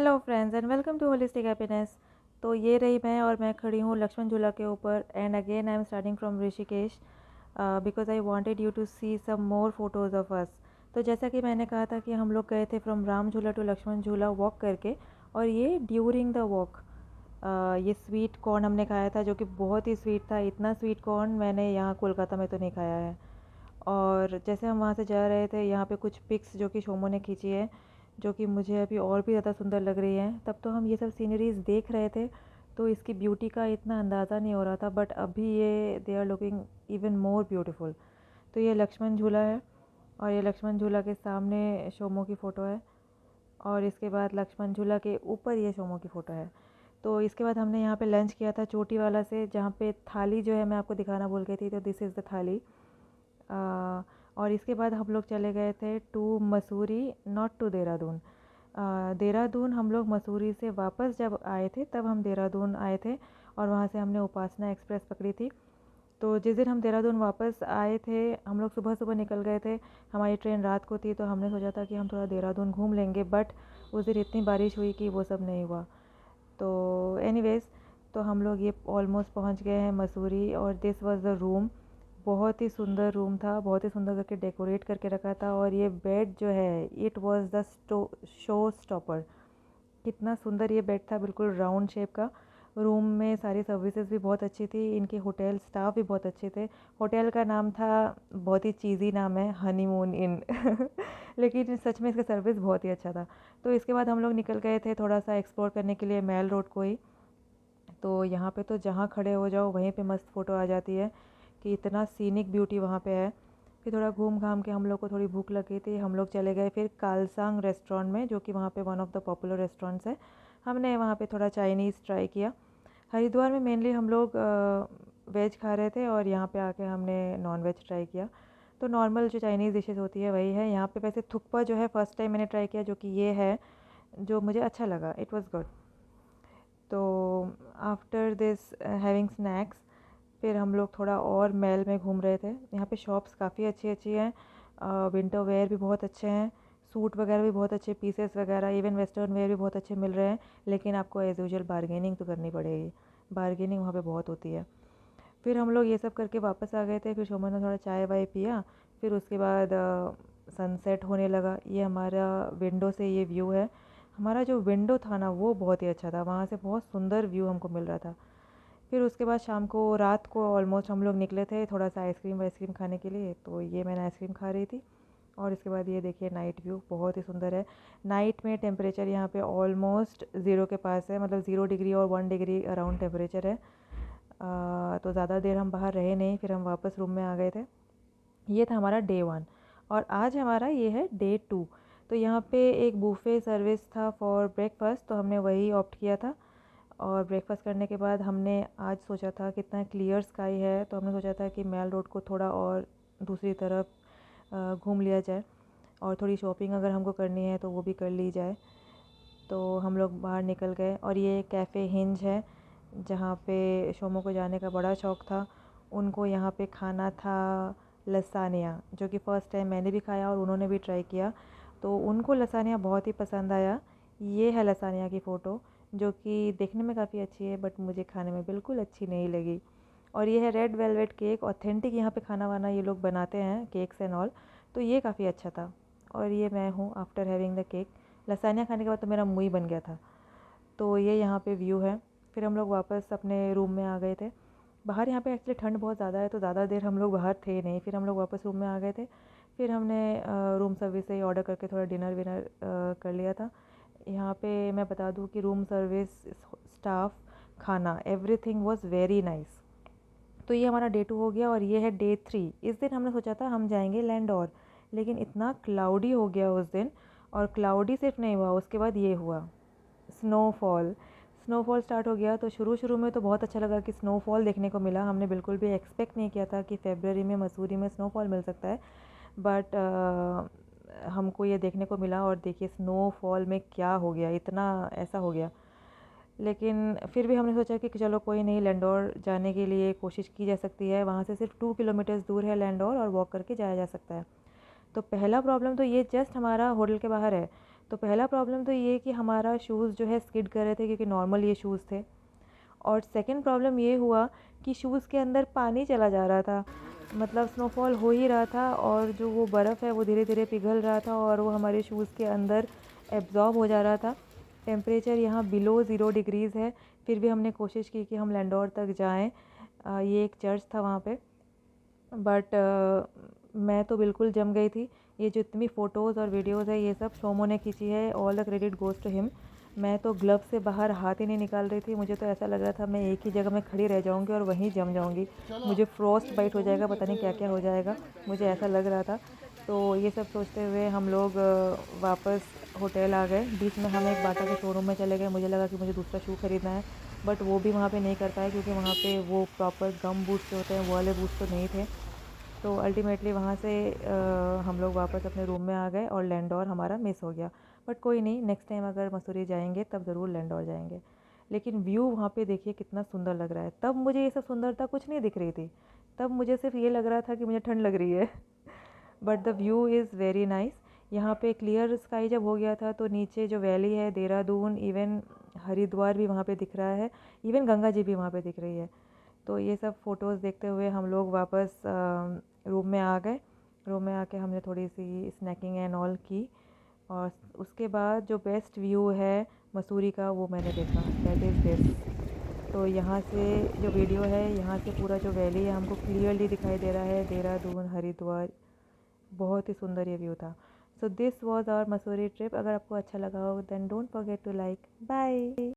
Hello friends and welcome to holistic happiness. तो ये रही और मैं खड़ी हूँ लक्ष्मण झूला के ऊपर। And again I am starting from Rishikesh because I wanted you to see some more photos of us. तो जैसा कि मैंने कहा था कि हम लोग गए थे फ्रॉम राम झूला टू लक्ष्मण झूला वॉक करके। और ये ड्यूरिंग द वॉक ये स्वीट कॉर्न हमने खाया था, जो कि बहुत ही स्वीट था। इतना स्वीट कॉर्न मैंने यहाँ कोलकाता में तो नहीं खाया है। और जैसे हम वहाँ से जा रहे थे, यहाँ पे कुछ पिक्स जो कि शोमो ने खींची है, जो कि मुझे अभी और भी ज़्यादा सुंदर लग रही हैं। तब तो हम ये सब सीनरीज देख रहे थे तो इसकी ब्यूटी का इतना अंदाज़ा नहीं हो रहा था, बट अभी ये they are looking even more beautiful. तो ये लक्ष्मण झूला है और ये लक्ष्मण झूला के सामने शोमो की फ़ोटो है और इसके बाद लक्ष्मण झूला के ऊपर ये शोमो की फ़ोटो है। तो इसके बाद हमने यहाँ पे लंच किया था चोटी वाला से, जहाँ पे थाली जो है मैं आपको दिखाना भूल गई थी। तो दिस इज़ द थाली। और इसके बाद हम लोग चले गए थे to Mussoorie, not to Dehradun. Dehradun हम लोग मसूरी से वापस जब आए थे तब हम देहरादून आए थे और वहाँ से हमने उपासना एक्सप्रेस पकड़ी थी। तो जिस दिन हम देहरादून वापस आए थे, हम लोग सुबह सुबह निकल गए थे। हमारी ट्रेन रात को थी तो हमने सोचा था कि हम थोड़ा देहरादून घूम लेंगे, बट उस दिन इतनी बारिश हुई कि वो सब नहीं हुआ। तो एनीवेज़, तो हम लोग ये ऑलमोस्ट पहुँच गए हैं मसूरी। और दिस वाज द रूम। बहुत ही सुंदर रूम था, बहुत ही सुंदर करके डेकोरेट करके रखा था। और ये बेड जो है, it was the show stopper. कितना सुंदर ये बेड था, बिल्कुल राउंड शेप का। रूम में सारी सर्विसेज भी बहुत अच्छी थी, इनके होटल स्टाफ भी बहुत अच्छे थे। होटल का नाम था, बहुत ही चीज़ी नाम है, हनीमून इन लेकिन सच में इसका सर्विस बहुत ही अच्छा था। तो इसके बाद हम लोग निकल गए थे थोड़ा सा एक्सप्लोर करने के लिए मेल रोड को ही। तो यहाँ पे तो जहाँ खड़े हो जाओ वहीं पे मस्त फ़ोटो आ जाती है कि इतना सीनिक ब्यूटी वहाँ पे है। फिर थोड़ा घूम घाम के हम लोग को थोड़ी भूख लगी थी, हम लोग चले गए फिर कालसांग रेस्टोरेंट में, जो कि वहाँ पे one of the popular restaurants है। हमने वहाँ पे थोड़ा चाइनीज़ ट्राई किया। हरिद्वार में मेनली हम लोग वेज खा रहे थे और यहाँ पे आके हमने नॉन वेज ट्राई किया। तो नॉर्मल जो चाइनीज़ डिशेज़ होती है वही है यहाँ पे। वैसे थुक्पा जो है फ़र्स्ट टाइम मैंने ट्राई किया, जो कि ये है, जो मुझे अच्छा लगा, इट वाज़ गुड। तो आफ्टर दिस हैविंग स्नैक्स, फिर हम लोग थोड़ा और मैल में घूम रहे थे। यहाँ पे शॉप्स काफ़ी अच्छी अच्छी हैं, विंटर वेयर भी बहुत अच्छे हैं, सूट वगैरह भी बहुत अच्छे, पीसेस वगैरह, इवन वेस्टर्न वेयर भी बहुत अच्छे मिल रहे हैं। लेकिन आपको एज़ यूजुअल बारगेनिंग तो करनी पड़ेगी, बारगेनिंग वहाँ पे बहुत होती है। फिर हम लोग ये सब करके वापस आ गए थे। फिर शोमन ने थोड़ा चाय वाय पिया। फिर उसके बाद सनसेट होने लगा। ये हमारा विंडो से ये व्यू है। हमारा जो विंडो था ना, वो बहुत ही अच्छा था, वहाँ से बहुत सुंदर व्यू हमको मिल रहा था। फिर उसके बाद शाम को, रात को ऑलमोस्ट हम लोग निकले थे थोड़ा सा आइसक्रीम वाइसक्रीम खाने के लिए। तो ये मैंने आइसक्रीम खा रही थी। और इसके बाद ये देखिए नाइट व्यू बहुत ही सुंदर है। नाइट में टेम्परेचर यहाँ पे ऑलमोस्ट ज़ीरो के पास है, मतलब 0 डिग्री और 1 डिग्री अराउंड टेम्परेचर है। तो ज़्यादा देर हम बाहर रहे नहीं, फिर हम वापस रूम में आ गए थे। ये था हमारा डे 1। और आज हमारा ये है डे 2। तो यहाँ पे एक बूफे सर्विस था फॉर ब्रेकफास्ट, तो हमने वही ऑप्ट किया था। और ब्रेकफास्ट करने के बाद हमने आज सोचा था, कितना क्लियर स्काई है, तो हमने सोचा था कि मेल रोड को थोड़ा और दूसरी तरफ घूम लिया जाए। और थोड़ी शॉपिंग अगर हमको करनी है तो वो भी कर ली जाए। तो हम लोग बाहर निकल गए और ये कैफ़े हिंज है, जहाँ पे शोमो को जाने का बड़ा शौक़ था। उनको यहाँ पे खाना था लसानिया, जो कि फ़र्स्ट टाइम मैंने भी खाया और उन्होंने भी ट्राई किया। तो उनको लसानिया बहुत ही पसंद आया। ये है लसानिया की फ़ोटो, जो कि देखने में काफ़ी अच्छी है बट मुझे खाने में बिल्कुल अच्छी नहीं लगी। और ये है रेड वेलवेट केक, ऑथेंटिक यहाँ पे खाना वाना ये लोग बनाते हैं, केक्स एंड ऑल। तो ये काफ़ी अच्छा था। और ये मैं हूँ आफ्टर हैविंग द केक। लसानिया खाने के बाद तो मेरा मुँह ही बन गया था। तो ये यहाँ पे व्यू है। फिर हम लोग वापस अपने रूम में आ गए थे। बाहर यहाँ पे एक्चुअली ठंड बहुत ज़्यादा है, तो ज़्यादा देर हम लोग बाहर थे नहीं। फिर हम लोग वापस रूम में आ गए थे। फिर हमने रूम सर्विस से ही ऑर्डर करके थोड़ा डिनर विनर कर लिया था। यहाँ पे मैं बता दूँ कि रूम सर्विस, स्टाफ, खाना, एवरीथिंग वाज वेरी नाइस। तो ये हमारा डे 2 हो गया और ये है डे 3। इस दिन हमने सोचा था हम जाएंगे लैंडौर, लेकिन इतना क्लाउडी हो गया उस दिन। और क्लाउडी सिर्फ नहीं हुआ, उसके बाद ये हुआ, स्नोफॉल। स्नोफॉल स्टार्ट हो गया। तो शुरू शुरू में तो बहुत अच्छा लगा कि स्नोफॉल देखने को मिला। हमने बिल्कुल भी एक्सपेक्ट नहीं किया था कि फ़रवरी में मसूरी में स्नोफॉल मिल सकता है, बट हमको ये देखने को मिला। और देखिए स्नोफॉल में क्या हो गया, इतना ऐसा हो गया। लेकिन फिर भी हमने सोचा कि चलो कोई नहीं, लैंडौर जाने के लिए कोशिश की जा सकती है। वहाँ से सिर्फ 2 किलोमीटर्स दूर है लैंडौर और वॉक करके जाया जा सकता है। तो पहला प्रॉब्लम तो ये जस्ट हमारा होटल के बाहर है। तो पहला प्रॉब्लम तो ये कि हमारा शूज़ जो है स्किड कर रहे थे, क्योंकि नॉर्मल ये शूज़ थे। और सेकंड प्रॉब्लम ये हुआ कि शूज़ के अंदर पानी चला जा रहा था, मतलब स्नोफॉल हो ही रहा था और जो वो बर्फ़ है वो धीरे धीरे पिघल रहा था और वो हमारे शूज़ के अंदर एब्ज़ॉर्ब हो जा रहा था। टेम्परेचर यहाँ बिलो 0 डिग्रीज़ है, फिर भी हमने कोशिश की कि हम लैंडोर तक जाएं। ये एक चर्च था वहाँ पे, बट मैं तो बिल्कुल जम गई थी। ये जो इतनी फ़ोटोज़ और वीडियोज़ है ये सब शोमो ने खींची है, all the credit goes to him. मैं तो ग्लव से बाहर हाथ ही नहीं निकाल रही थी, मुझे तो ऐसा लग रहा था मैं एक ही जगह में खड़ी रह जाऊंगी और वहीं जम जाऊंगी, मुझे फ्रॉस्ट बाइट हो जाएगा, पता नहीं क्या क्या हो जाएगा, मुझे ऐसा लग रहा था। तो ये सब सोचते हुए हम लोग वापस होटल आ गए। बीच में हम एक बाटा के शोरूम में चले गए, मुझे लगा कि मुझे दूसरा शू ख़रीदना है, बट वो भी वहाँ पे नहीं कर पाए क्योंकि वहाँ पे वो प्रॉपर गम बूट्स जो होते हैं वो वाले बूट्स तो नहीं थे। तो अल्टीमेटली वहाँ से हम लोग वापस अपने रूम में आ गए और लैंडोर हमारा मिस हो गया। बट कोई नहीं, नेक्स्ट टाइम अगर मसूरी जाएंगे तब ज़रूर लैंडोर जाएंगे। लेकिन व्यू वहाँ पे देखिए कितना सुंदर लग रहा है। तब मुझे ये सब सुंदरता कुछ नहीं दिख रही थी, तब मुझे सिर्फ ये लग रहा था कि मुझे ठंड लग रही है। But the view is very nice. यहाँ पे क्लियर स्काई जब हो गया था तो नीचे जो वैली है, देहरादून, इवन हरिद्वार भी वहाँ पे दिख रहा है, इवन गंगा जी भी वहाँ पे दिख रही है। तो ये सब फ़ोटोज़ देखते हुए हम लोग वापस रूम में आ गए। रूम में आके हमने थोड़ी सी स्नैकिंग एंड ऑल की और उसके बाद जो बेस्ट व्यू है मसूरी का वो मैंने देखा, दैट इज़ दिस। तो यहाँ से जो वीडियो है, यहाँ से पूरा जो वैली है हमको क्लियरली दिखाई दे रहा है, देहरादून, हरिद्वार, बहुत ही सुंदर ये व्यू था। So this was our Mussoorie trip. अगर आपको अच्छा लगा हो then don't forget to like. Bye.